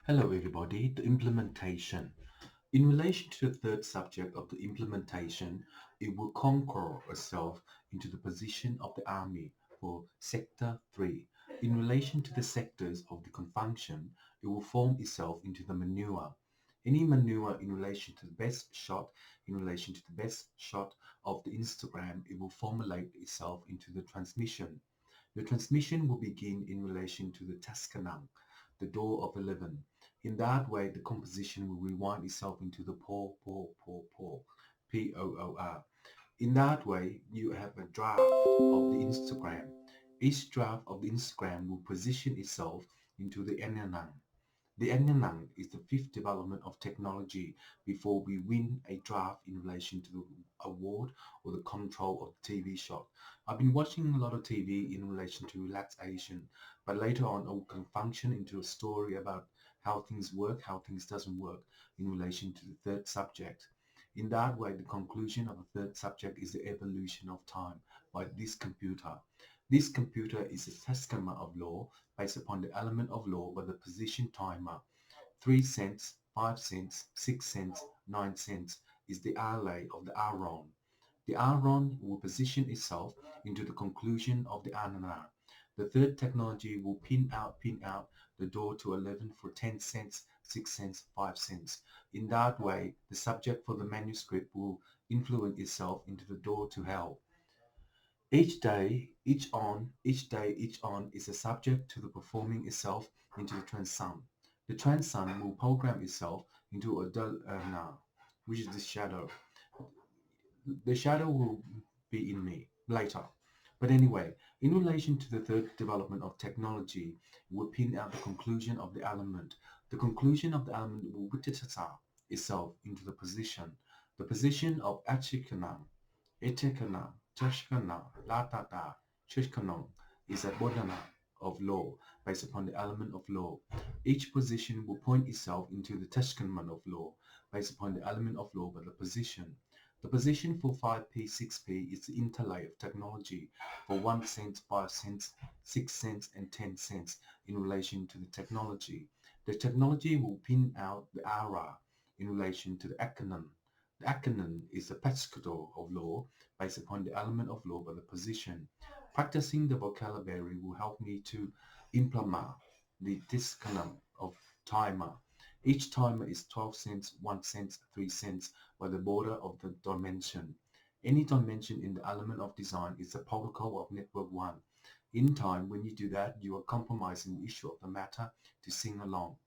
Hello everybody, the implementation. In relation to the third subject of the implementation, it will conquer itself into the position of the army for sector 3. In relation to the sectors of the confunction, it will form itself into the maneuver. Any maneuver in relation to the best shot, in relation to the best shot of the Instagram, it will formulate itself into the transmission. The transmission will begin in relation to the Taskanang, the door of 11. In that way, the composition will rewind itself into the pour, P-O-O-R. In that way, you have a draft of the Instagram. Each draft of the Instagram will position itself into the Enyanang. The Enyanang is the fifth development of technology before we win a draft in relation to the award or the control of the TV shot. I've been watching a lot of TV in relation to relaxation, but later on it can function into a story about how things work, how things doesn't work in relation to the third subject. In that way, the conclusion of the third subject is the evolution of time by this computer. This computer is a testament of law based upon the element of law by the position timer. 3 cents, 5 cents, 6 cents, 9 cents is the alley of the Aron. The Aron will position itself into the conclusion of the Anana. The third technology will pin out the door to 11 for 10 cents, 6 cents, 5 cents. In that way, the subject for the manuscript will influence itself into the door to hell. Each day, each day, each on is a subject to the performing itself into the transum. The transum will program itself into a now, which is the shadow. The shadow will be in me later. But anyway, in relation to the third development of technology, we pin out the conclusion of the element. The conclusion of the element will wititata itself into the position. The position of Achikanam, Etekana, Tashkana, Latata, Chishkanam is a bodhana of law based upon the element of law. Each position will point itself into the Tashkanman of law based upon the element of law by the position. The position for 5p, 6p is the interlay of technology for 1 cent, 5 cents, 6 cents, and 10 cents in relation to the technology. The technology will pin out the ara in relation to the acronym. The acronym is the pescador of law based upon the element of law by the position. Practicing the vocabulary will help me to implement the discanum of timer. Each timer is 12 cents, 1 cent, 3 cents by the border of the dimension. Any dimension in the element of design is the protocol of network 1. In time, when you do that, you are compromising the issue of the matter to sing along.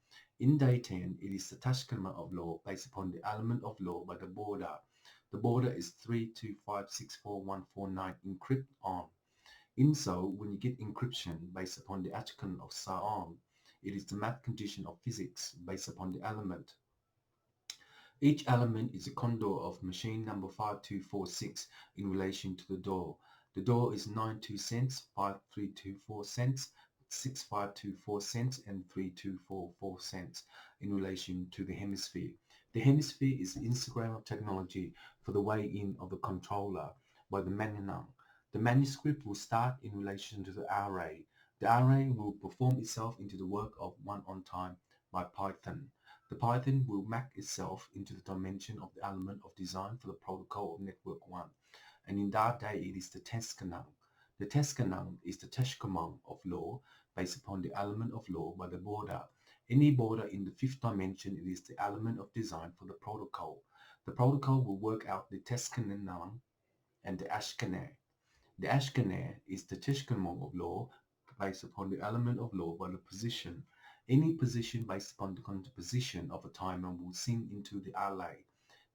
In day 10, it is the Tashkama of law based upon the element of law by the border. The border is 325644149 encrypt on. In so, when you get encryption based upon the article of Sa'on, it is the math condition of physics based upon the element. Each element is a condor of machine number 5246 in relation to the door. The door is 92 cents, 5324 cents, 6524 cents, and 3244 cents in relation to the hemisphere. The hemisphere is the Instagram of technology for the way in of the controller by the manual. The manuscript will start in relation to the array. The array will perform itself into the work of one on time by Python. The Python will map itself into the dimension of the element of design for the protocol of network 1. And in that day, it is the Teskanang. The Teskanang is the Teshkamang of law based upon the element of law by the border. Any border in the fifth dimension, it is the element of design for the protocol. The protocol will work out the Teskanang and the Ashkenaz. The Ashkenaz is the Teshkamang of law based upon the element of law by the position. Any position based upon the composition of a timer will sink into the alley.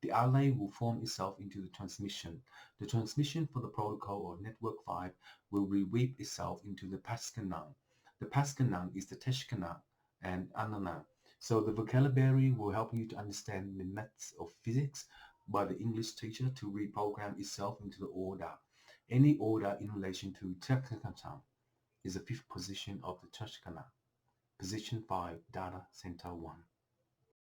The alley will form itself into the transmission. The transmission for the protocol or network 5 will reweave itself into the Pascanang. The Pascanang is the Teshkanang and Anana. So the vocabulary will help you to understand the maths of physics by the English teacher to reprogram itself into the order. Any order in relation to Tekakacham is the fifth position of the Teshkanang. Position 5, Data Center 1.